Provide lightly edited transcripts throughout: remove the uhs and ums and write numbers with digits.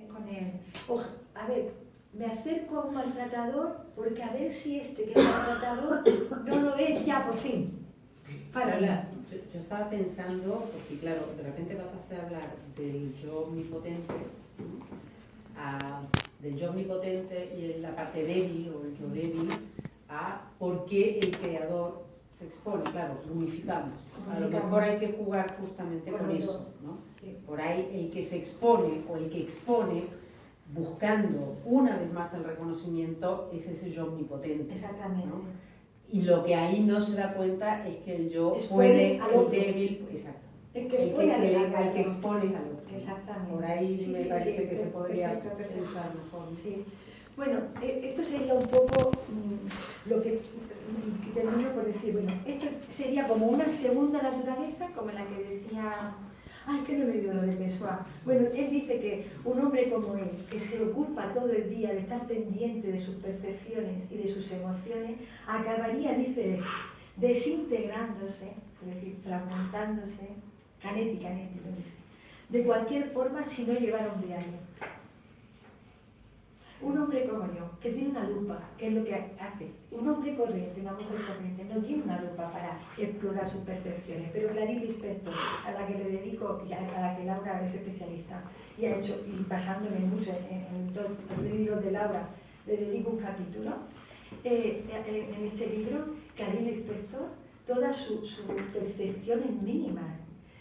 con él. A ver, me acerco a un maltratador porque a ver si este que es maltratador no lo es ya por fin. Yo estaba pensando, porque claro, de repente pasaste a hablar del yo omnipotente, del yo omnipotente y la parte débil o el yo débil, a por qué el creador se expone, claro, lo unificamos. A lo mejor hay que jugar justamente con eso, ¿no? Por ahí el que se expone o el que expone, buscando una vez más el reconocimiento, es ese yo omnipotente. Exactamente. ¿No? Y lo que ahí no se da cuenta es que el yo expone puede, al el otro. débil, exacto. El que expone al que expone al otro. Exactamente. Por ahí me parece que se podría perfecto. pensar mejor. Sí. Bueno, esto sería un poco lo que termino por decir. Bueno, esto sería como una segunda naturaleza, como la que decía... Ay, que no me dio lo de Pessoa. Bueno, él dice que un hombre como él, que se ocupa todo el día de estar pendiente de sus percepciones y de sus emociones, acabaría, dice, desintegrándose, es decir, fragmentándose, canetti, de cualquier forma si no llevara un diario. Un hombre como yo, que tiene una lupa, que es lo que hace. Un hombre corriente, una mujer corriente, no tiene una lupa para explorar sus percepciones. Pero Clarice Lispector, a la que le dedico, y a la que Laura es especialista, y ha hecho, y basándome mucho en todos los libros de Laura, le dedico un capítulo. En este libro, Clarice Lispector, todas sus percepciones mínimas.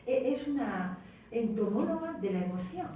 Es una entomóloga de la emoción.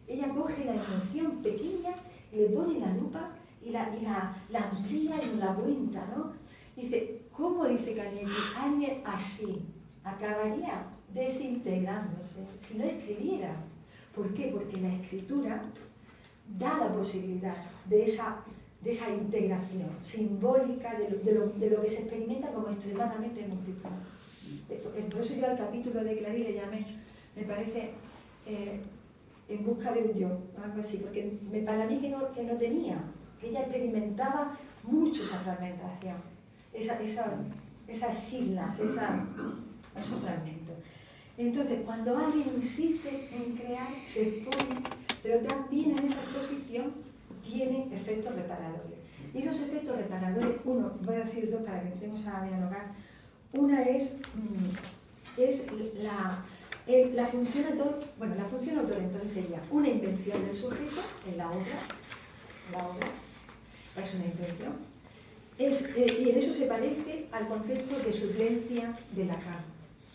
Ella coge la emoción pequeña, le pone la lupa y la amplía y la cuenta, ¿no? Dice, ¿cómo dice Canetti? Alguien así acabaría desintegrándose si no escribiera. ¿Por qué? Porque la escritura da la posibilidad de esa integración simbólica de lo que se experimenta como extremadamente múltiple. Por eso yo al capítulo de Clarice le llamé, me parece... en busca de un yo, algo así, porque para mí que no tenía, que ella experimentaba mucho esa fragmentación, esas siglas, esos fragmentos. Entonces, cuando alguien insiste en crear, se expone, pero también en esa exposición tiene efectos reparadores. Y esos efectos reparadores, uno, voy a decir dos para que entremos a dialogar. Una es la función autor. Bueno, la función autor entonces sería una invención del sujeto en la obra. La obra es una invención. Y en eso se parece al concepto de suplencia de Lacan,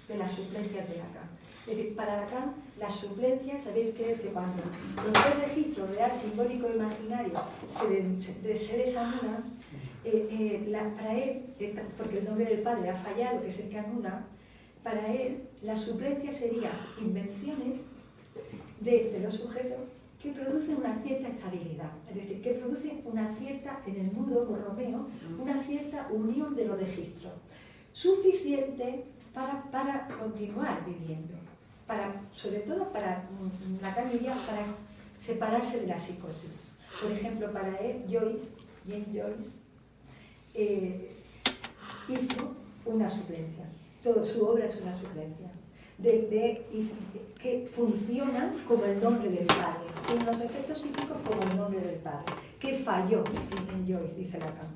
de las suplencias de Lacan. Es decir, para Lacan, las suplencias, sabéis que es que cuando los dos registros real, simbólico e imaginario se desanulan, para él, porque el nombre del padre ha fallado, que es el que anula, para él, la suplencia sería invenciones de los sujetos que producen una cierta estabilidad, es decir, que producen una cierta, en el nudo borromeo, una cierta unión de los registros, suficiente para continuar viviendo, sobre todo para, Lacan diría, para separarse de la psicosis. Por ejemplo, para él, James Joyce, hizo una suplencia. Toda su obra es una suplencia, que funcionan como el nombre del padre, tienen los efectos psíquicos como el nombre del padre, que falló en Joyce, dice Lacan.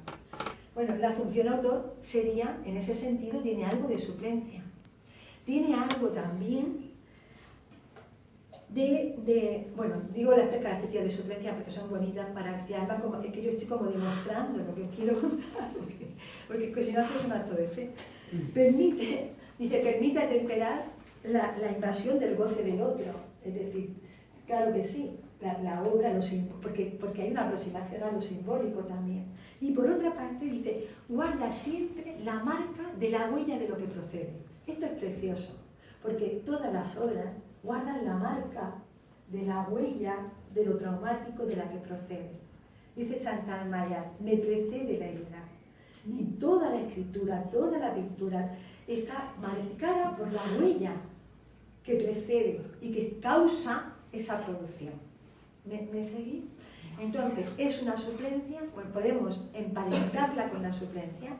Bueno, la función autor sería, en ese sentido, tiene algo de suplencia. Tiene algo también bueno, digo las tres características de suplencia porque son bonitas y además es que yo estoy como demostrando lo que quiero contar, porque si no haces un acto de fe. Permite atemperar la invasión del goce del otro. Es decir, claro que sí, la obra, porque hay una aproximación a lo simbólico también. Y por otra parte dice, guarda siempre la marca de la huella de lo que procede. Esto es precioso, porque todas las obras guardan la marca de la huella de lo traumático de la que procede. Dice Chantal Maillard, me precede la herida. Y toda la escritura, toda la pintura está marcada por la huella que precede y que causa esa producción. ¿Me seguís? Entonces, es una suplencia, pues podemos emparentarla con la suplencia,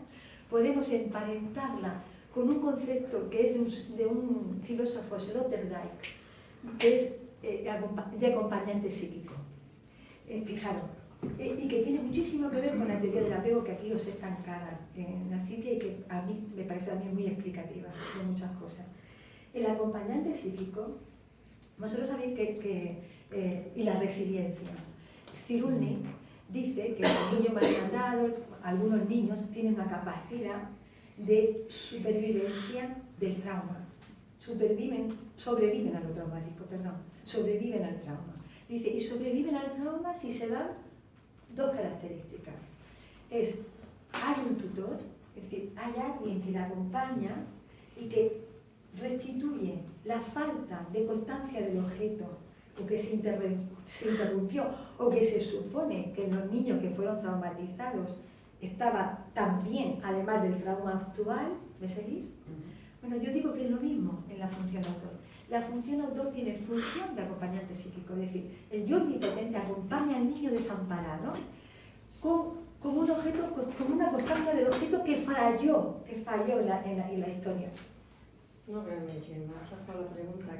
podemos emparentarla con un concepto que es de un filósofo, Sloterdijk, que es de acompañante psíquico. Fijaros, y que tiene muchísimo que ver con la teoría del apego que aquí os es tan cara en la CIPIA y que a mí me parece también muy explicativa de muchas cosas. El acompañante psíquico, vosotros sabéis y la resiliencia. Cyrulnik dice que los niños maltratados, algunos niños tienen una capacidad de supervivencia del trauma. Sobreviven a lo traumático, sobreviven al trauma. Dice, y sobreviven al trauma si se dan dos características. Hay un tutor, es decir, hay alguien que la acompaña y que restituye la falta de constancia del objeto, o que se interrumpió, o que se supone que en los niños que fueron traumatizados estaba también, además del trauma actual, ¿me seguís? Bueno, yo digo que es lo mismo en la función autor. La función autor tiene función de acompañante psíquico, es decir, el yo omnipotente acompaña al niño desamparado con un objeto, con una constancia del objeto que falló en la historia. No, pero me has sacado la pregunta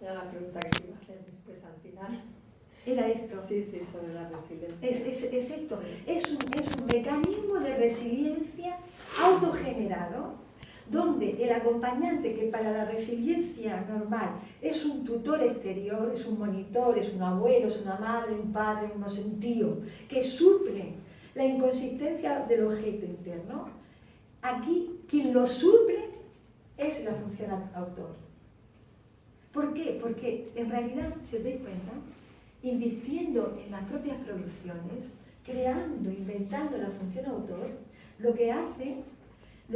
era la pregunta que iba a hacer después al final. Era esto. Sí, sobre la resiliencia. Es esto. Es un mecanismo de resiliencia autogenerado, donde el acompañante, que para la resiliencia normal es un tutor exterior, es un monitor, es un abuelo, es una madre, un padre, un tío, que suple la inconsistencia del objeto interno, aquí quien lo suple es la función autor. ¿Por qué? Porque en realidad, si os dais cuenta, invirtiendo en las propias producciones, creando, inventando la función autor, lo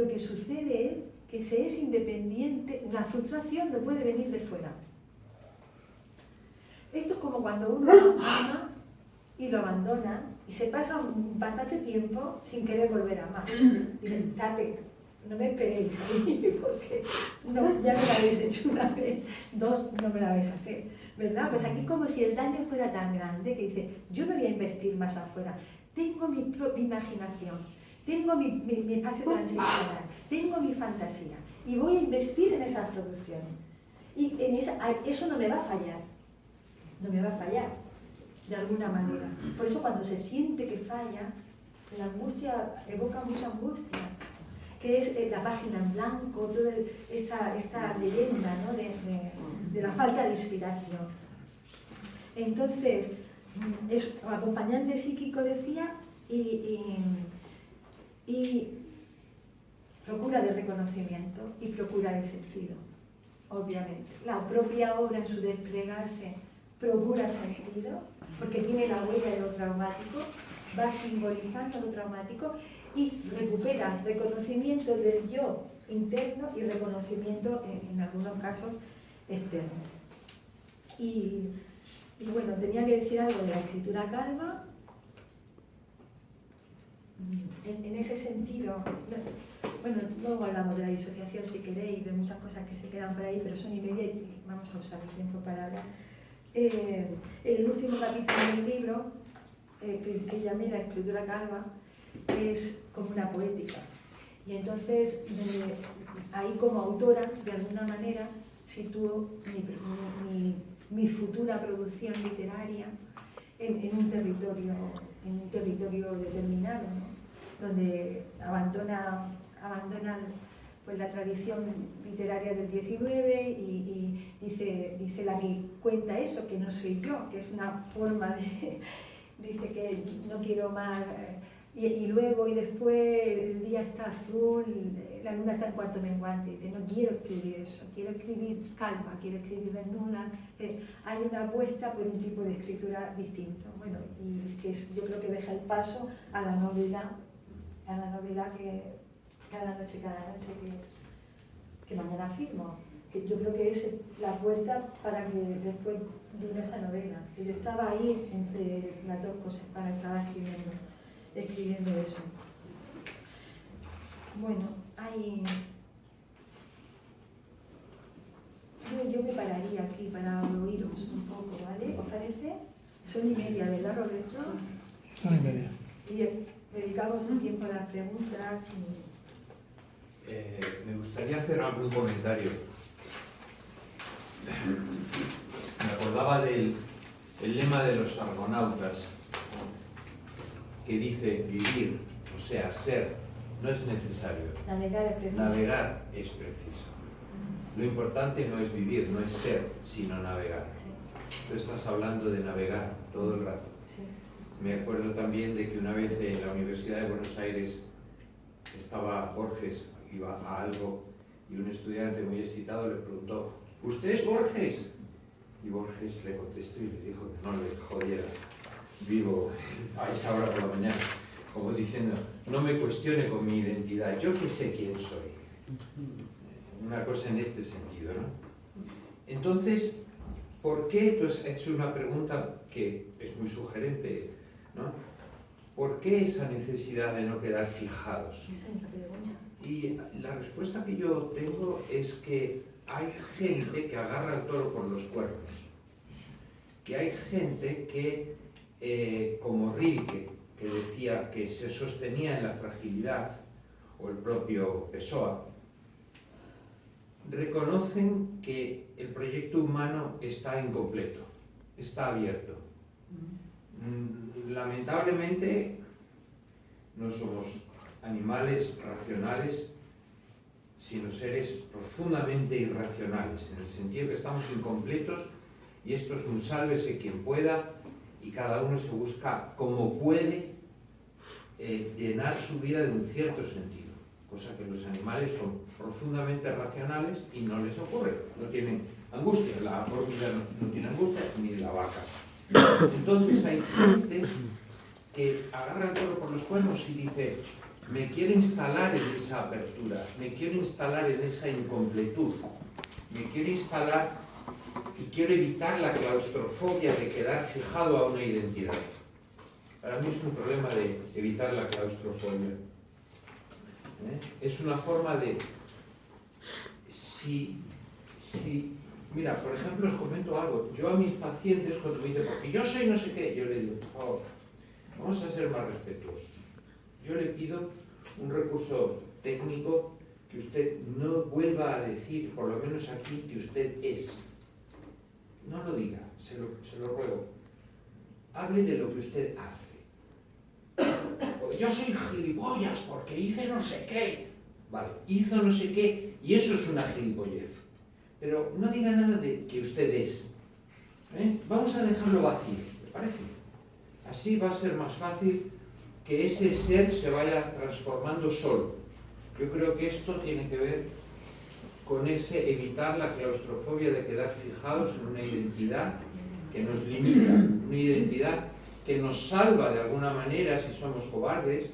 que sucede es que se es independiente, la frustración no puede venir de fuera. Esto es como cuando uno ama y lo abandona y se pasa bastante tiempo sin querer volver a amar. Dicen, no me esperéis ahí, porque ya me la habéis hecho una vez, dos no me la vais a hacer, ¿verdad? Pues aquí como si el daño fuera tan grande que dice, yo no voy a invertir más afuera, tengo mi imaginación, tengo mi espacio transicional, tengo mi fantasía y voy a investir en esas producciones. Y eso no me va a fallar, de alguna manera. Por eso cuando se siente que falla, la angustia evoca mucha angustia, que es la página en blanco, toda esta leyenda, ¿no? de la falta de inspiración. Entonces, es acompañante psíquico, decía, y procura de reconocimiento y procura de sentido, obviamente. La propia obra en su desplegarse procura sentido, porque tiene la huella de lo traumático, va simbolizando lo traumático y recupera reconocimiento del yo interno y reconocimiento, en algunos casos, externo. Y bueno, tenía que decir algo de la escritura calma. En ese sentido, bueno, luego hablamos de la disociación si queréis, de muchas cosas que se quedan por ahí, pero son y media y vamos a usar el tiempo para hablar. En el último capítulo del libro, que llamé La escritura calma, es como una poética. Y entonces, ahí como autora, de alguna manera, sitúo mi futura producción literaria en un territorio determinado, ¿no? Donde abandonan pues, la tradición literaria del 19 y dice la que cuenta eso, que no soy yo, que es una forma de... dice que no quiero más... Y luego y después el día está azul, la luna está en cuarto menguante. Dice, no quiero escribir eso, quiero escribir calma, quiero escribir desnuda. Hay una apuesta por un tipo de escritura distinto. Bueno, y que yo creo que deja el paso a la novela que cada noche que mañana firmo. Que yo creo que es la puerta para que después vino esa novela. Y yo estaba ahí entre las dos cosas para estar escribiendo eso. Bueno, yo me pararía aquí para oíros un poco, ¿vale? ¿Os parece? Son y media, ¿verdad, Roberto? Son y media. Y dedicamos un tiempo a las preguntas. Me gustaría hacer algún comentario. me acordaba del lema de los argonautas, que dice vivir, o sea, ser, no es necesario. Navegar es preciso. Navegar es preciso. Lo importante no es vivir, no es ser, sino navegar. Tú estás hablando de navegar todo el rato. Sí. Me acuerdo también de que una vez en la Universidad de Buenos Aires estaba Borges, iba a algo, y un estudiante muy excitado le preguntó: ¿usted es Borges? Y Borges le contestó y le dijo que no le jodiera. Vivo a esa hora por la mañana, como diciendo, no me cuestione con mi identidad, yo que sé quién soy. Una cosa en este sentido, ¿no? Entonces, ¿por qué? Tú has hecho una pregunta que es muy sugerente, ¿no? ¿Por qué esa necesidad de no quedar fijados? Y la respuesta que yo tengo es que hay gente que agarra el toro por los cuernos. Que hay gente que, como Rilke, que decía que se sostenía en la fragilidad, o el propio Pessoa, reconocen que el proyecto humano está incompleto, está abierto. Lamentablemente no somos animales racionales, sino seres profundamente irracionales, en el sentido que estamos incompletos y esto es un sálvese quien pueda y cada uno se busca como puede llenar su vida de un cierto sentido, cosa que los animales son profundamente racionales y no les ocurre, no tienen angustia, la hormiga no tiene angustia ni la vaca. Entonces hay gente que agarra el toro por los cuernos y dice: me quiero instalar en esa apertura, me quiero instalar en esa incompletud, me quiero instalar y quiero evitar la claustrofobia de quedar fijado a una identidad. Para mí es un problema de evitar la claustrofobia. Es una forma de... Mira, por ejemplo, os comento algo. Yo a mis pacientes, cuando me dicen, porque yo soy no sé qué, yo les digo, por favor, vamos a ser más respetuosos. Yo le pido un recurso técnico que usted no vuelva a decir, por lo menos aquí, que usted es. No lo diga, se lo ruego. Hable de lo que usted hace. Yo soy gilipollas porque hice no sé qué. Vale, hizo no sé qué y eso es una gilipollez. Pero no diga nada de que usted es. Vamos a dejarlo vacío, ¿le parece? Así va a ser más fácil que ese ser se vaya transformando solo. Yo creo que esto tiene que ver con ese evitar la claustrofobia de quedar fijados en una identidad que nos limita, una identidad que nos salva de alguna manera si somos cobardes,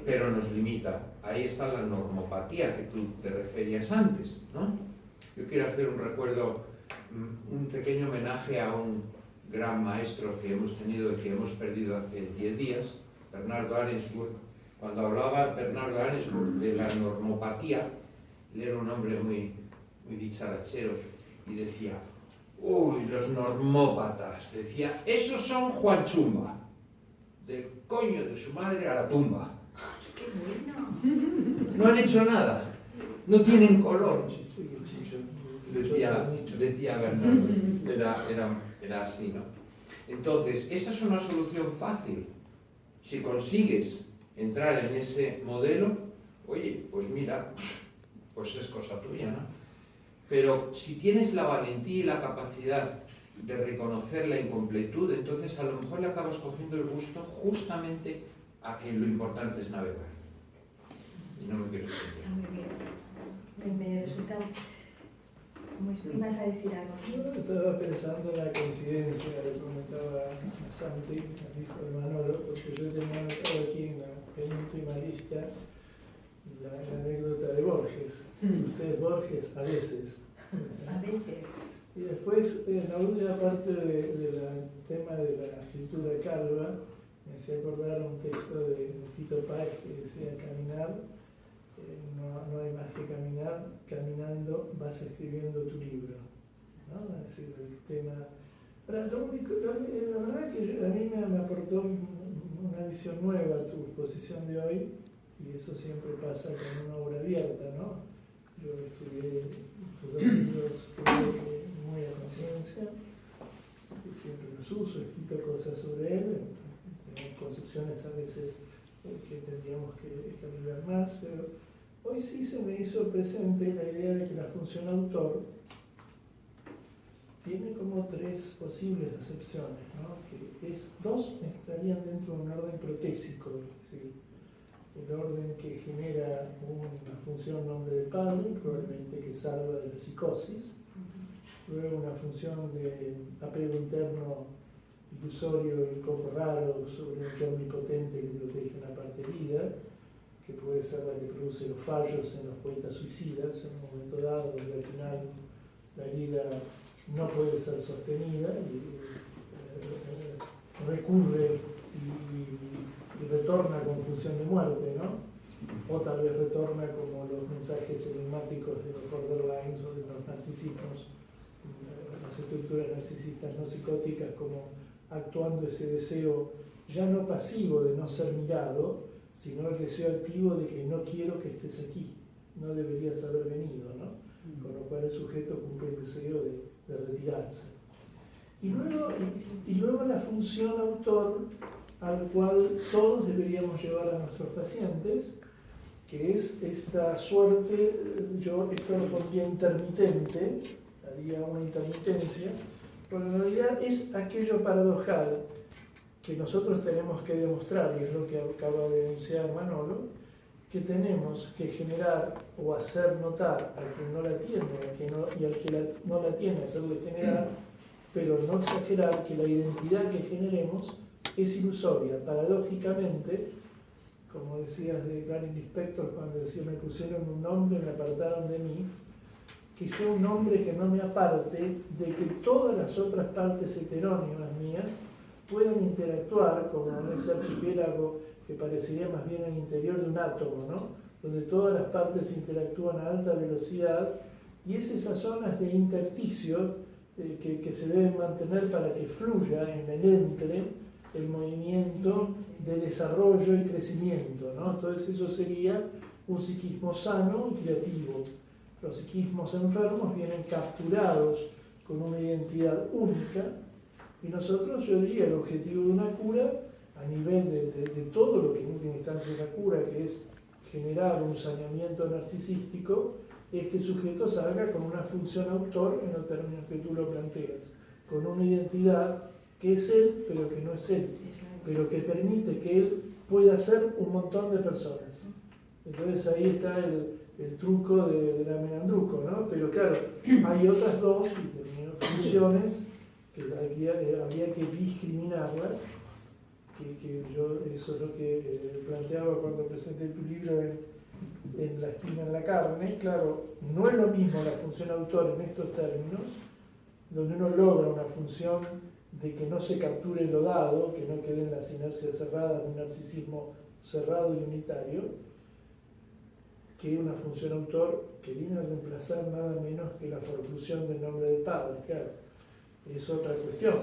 pero nos limita. Ahí está la normopatía que tú te referías antes, ¿no? Yo quiero hacer un recuerdo, un pequeño homenaje a un gran maestro que hemos tenido y que hemos perdido hace 10 días, Bernardo Arensburg. Cuando hablaba Bernardo Arensburg de la normopatía, él era un hombre muy dicharachero y decía: uy, los normópatas, decía, esos son Juan Chumba, del coño de su madre a la tumba. ¡Qué bueno! No han hecho nada, no tienen color. Decía Bernardo, era así, ¿no? Entonces, esa es una solución fácil. Si consigues entrar en ese modelo, oye, pues mira, pues es cosa tuya, ¿no? Pero si tienes la valentía y la capacidad de reconocer la incompletud, entonces a lo mejor le acabas cogiendo el gusto justamente a que lo importante es navegar. Y no me quiero extender. Me resulta... ¿Cómo ibas a decir algo? Yo estaba pensando en la coincidencia, le comentaba a Santi, al hijo de Manolo, porque yo tenía anotado aquí en la penúltima lista la anécdota de Borges. Usted es Borges a veces. A veces. Y después, en la última parte del tema de la escritura calva, me hacía acordar un texto de Fito Páez que decía: caminar, no hay más que caminar, caminando vas escribiendo tu libro, ¿no? Es decir, el tema... Ahora, la verdad que a mí me aportó una visión nueva tu exposición de hoy, y eso siempre pasa con una obra abierta, ¿no? Yo estudié sus libros, creo que muy a conciencia, y siempre los uso, he escrito cosas sobre él, tengo concepciones a veces que tendríamos que cambiar más, pero hoy sí se me hizo presente la idea de que la función autor tiene como tres posibles acepciones, ¿no? Que dos estarían dentro de un orden protésico, es decir, el orden que genera una función nombre de padre, probablemente que salva de la psicosis, luego una función de apego interno ilusorio y un poco raro sobre un yo omnipotente que protege una parte herida, que puede ser la que produce los fallos en los poetas suicidas en un momento dado, donde al final la herida no puede ser sostenida y recurre y retorna con pulsión de muerte, ¿no? O tal vez retorna como los mensajes enigmáticos de los borderlines o de los narcisismos, las estructuras narcisistas no psicóticas, como actuando ese deseo ya no pasivo de no ser mirado, sino el deseo activo de que no quiero que estés aquí, no deberías haber venido, ¿no? Con lo cual el sujeto cumple el deseo de retirarse. Y luego la función autor al cual todos deberíamos llevar a nuestros pacientes, que es esta suerte, yo esto lo pondría intermitente, haría una intermitencia, pero en realidad es aquello paradojal que nosotros tenemos que demostrar, y es lo que acaba de denunciar Manolo, que tenemos que generar o hacer notar a quien no la tiene y al que no la tiene hacerle generar, pero no exagerar que la identidad que generemos es ilusoria. Paradójicamente, como decías de Clarice Lispector cuando decía me pusieron un nombre, me apartaron de mí, que sea un nombre que no me aparte de que todas las otras partes heterónimas mías puedan interactuar como en ese archipiélago que parecería más bien el interior de un átomo, ¿no? Donde todas las partes interactúan a alta velocidad, y es esas zonas de intersticio que se deben mantener para que fluya en el entre el movimiento de desarrollo y crecimiento, ¿no? Entonces eso sería un psiquismo sano y creativo. Los psiquismos enfermos vienen capturados con una identidad única, y nosotros, yo diría, el objetivo de una cura, a nivel de todo lo que en última instancia es la cura, que es generar un saneamiento narcisístico, es que el sujeto salga con una función autor en los términos que tú lo planteas, con una identidad que es él, pero que no es él, pero que permite que él pueda ser un montón de personas. Entonces ahí está el truco de la Menandruco, ¿no? Pero claro, hay otras dos funciones que habría que discriminarlas, que yo eso es lo que planteaba cuando presenté tu libro en La espina en la carne. Claro, no es lo mismo la función autor en estos términos, donde uno logra una función de que no se capture lo dado, que no queden las inercias cerradas de un narcisismo cerrado y unitario, que una función autor que viene a reemplazar nada menos que la forclusión del nombre del padre. Claro, es otra cuestión.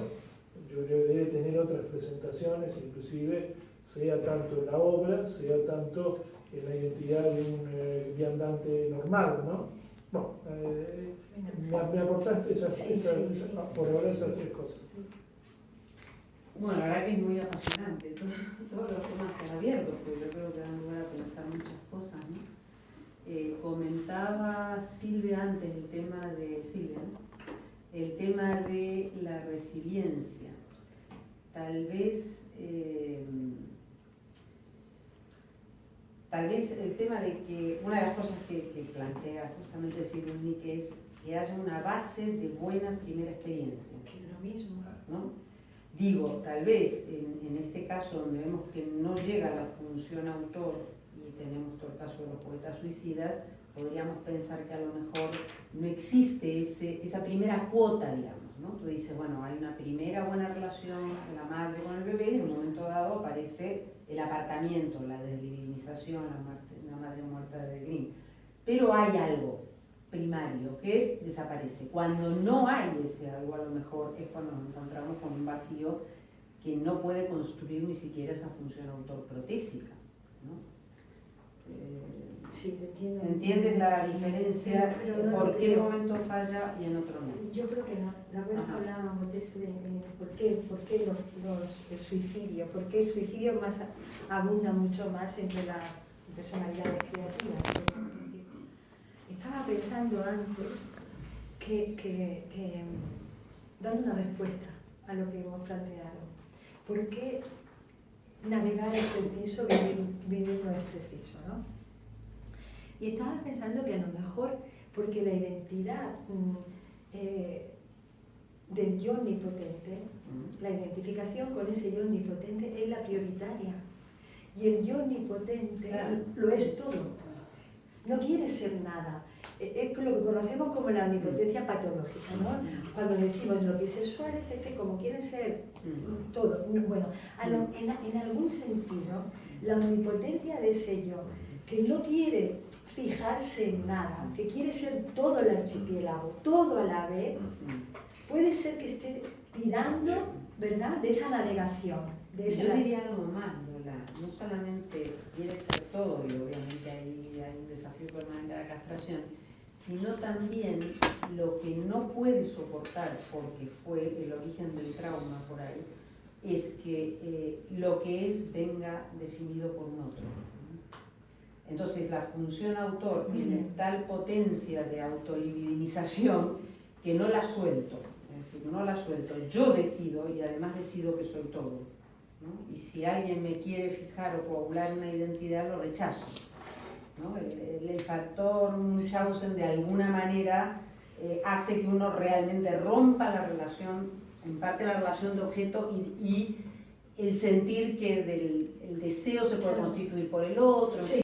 Yo creo que debe tener otras presentaciones, inclusive sea tanto en la obra, sea tanto en la identidad de un viandante normal, ¿no? Bueno, me aportaste por ahora esas tres cosas. Bueno, la verdad que es muy apasionante todos los temas que han abierto, porque yo creo que dan lugar a pensar muchas cosas, ¿no? Comentaba Silvia antes el tema de el tema de la resiliencia. Tal vez el tema de que una de las cosas que plantea justamente Silvia Unique es que haya una base de buena primera experiencia. Que es lo mismo. ¿No? Digo, tal vez en este caso donde vemos que no llega la función autor y tenemos todo el caso de los poetas suicidas, podríamos pensar que a lo mejor no existe esa primera cuota, digamos, ¿no? Tú dices, bueno, hay una primera buena relación de la madre con el bebé, y en un momento dado aparece el apartamiento, la desdivinización, la madre muerta de Grimm. Pero hay algo primario que desaparece. Cuando no hay ese algo, a lo mejor es cuando nos encontramos con un vacío que no puede construir ni siquiera esa función autorprotésica, ¿no? Sí, te entiendo. ¿Entiendes la diferencia? Pero no ¿Por lo qué creo. momento falla y en otro no? Yo creo que no. La vez Ajá. hablábamos de eso, de por qué el suicidio, por qué el suicidio más abunda mucho más entre las personalidades creativas. Estaba pensando antes que dando una respuesta a lo que hemos planteado. ¿Por qué navegar es preciso, vivir no es preciso, ¿no? Y estaba pensando que a lo mejor porque la identidad del yo omnipotente, la identificación con ese yo omnipotente es la prioritaria. Y el yo omnipotente Claro. lo es todo. No quiere ser nada. Es lo que conocemos como la omnipotencia patológica, ¿no? Cuando decimos los bisexuales es que como quieren ser todo. Bueno, en algún sentido, la omnipotencia de ese yo, que no quiere fijarse en nada, que quiere ser todo el archipiélago, todo a la vez, puede ser que esté tirando, ¿verdad?, de esa navegación. Yo diría algo más, Lola. No solamente quiere ser todo, y obviamente ahí hay un desafío permanente a la castración, sino también lo que no puede soportar, porque fue el origen del trauma por ahí, es que lo que es venga definido por un otro. Entonces la función autor tiene tal potencia de autolibidinización que no la suelto, es decir, no la suelto, yo decido y además decido que soy todo, ¿no? Y si alguien me quiere fijar o coagular una identidad, lo rechazo, ¿no? El factor Munchausen de alguna manera hace que uno realmente rompa la relación, en parte la relación de objeto y el sentir que el deseo se puede constituir por el otro. Sí.